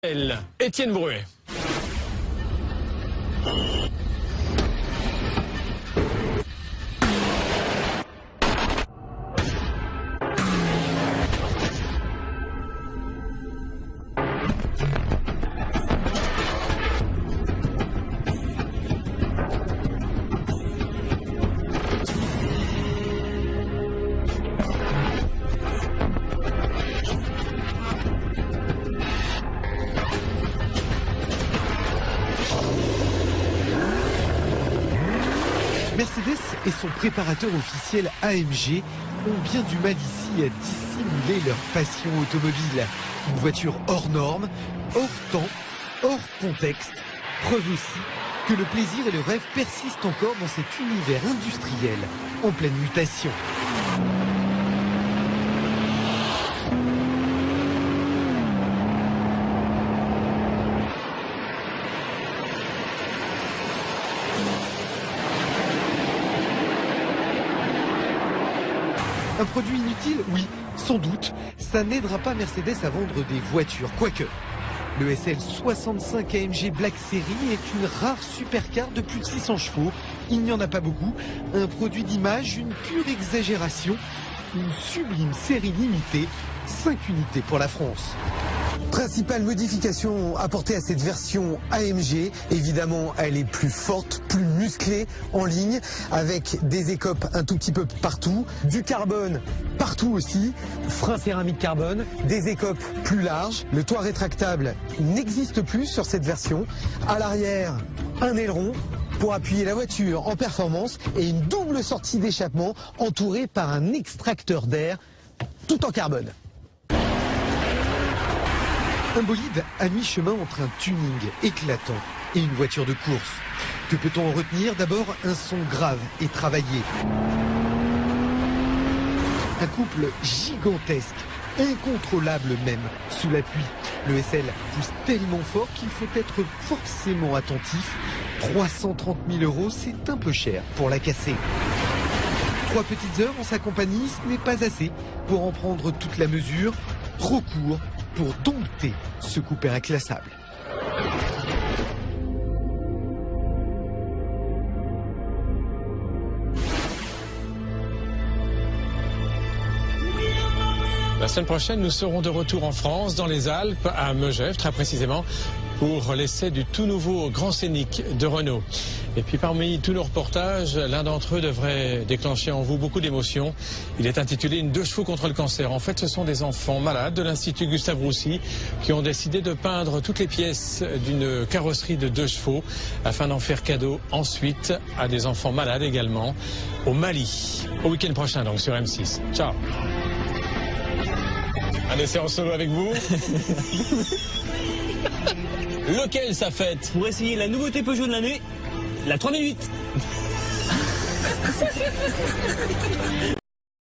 Étienne Bruet. Mercedes et son préparateur officiel AMG ont bien du mal ici à dissimuler leur passion automobile. Une voiture hors norme, hors temps, hors contexte. Preuve aussi que le plaisir et le rêve persistent encore dans cet univers industriel en pleine mutation. Un produit inutile? Oui, sans doute. Ça n'aidera pas Mercedes à vendre des voitures, quoique. Le SL65 AMG Black Series est une rare supercar de plus de 600 chevaux. Il n'y en a pas beaucoup. Un produit d'image, une pure exagération. Une sublime série limitée. 5 unités pour la France. Principale modification apportée à cette version AMG, évidemment elle est plus forte, plus musclée en ligne, avec des écopes un tout petit peu partout, du carbone partout aussi, frein céramique carbone, des écopes plus larges, le toit rétractable n'existe plus sur cette version, à l'arrière un aileron pour appuyer la voiture en performance et une double sortie d'échappement entourée par un extracteur d'air tout en carbone. Un bolide à mi-chemin entre un tuning éclatant et une voiture de course. Que peut-on en retenir? D'abord, un son grave et travaillé. Un couple gigantesque, incontrôlable même, sous la pluie. Le SL pousse tellement fort qu'il faut être forcément attentif. 330 000 €, c'est un peu cher pour la casser. 3 petites heures en sa compagnie, ce n'est pas assez pour en prendre toute la mesure. Trop court pour dompter ce coupé inclassable. La semaine prochaine, nous serons de retour en France, dans les Alpes, à Megève, très précisément, pour l'essai du tout nouveau Grand Scénic de Renault. Et puis parmi tous nos reportages, l'un d'entre eux devrait déclencher en vous beaucoup d'émotions. Il est intitulé « Une 2 chevaux contre le cancer ». En fait, ce sont des enfants malades de l'Institut Gustave Roussy qui ont décidé de peindre toutes les pièces d'une carrosserie de 2 chevaux afin d'en faire cadeau ensuite à des enfants malades également au Mali. Au week-end prochain donc sur M6. Ciao. Un essai en solo avec vous. Lequel ça fête? Pour essayer la nouveauté Peugeot de l'année, la 3008.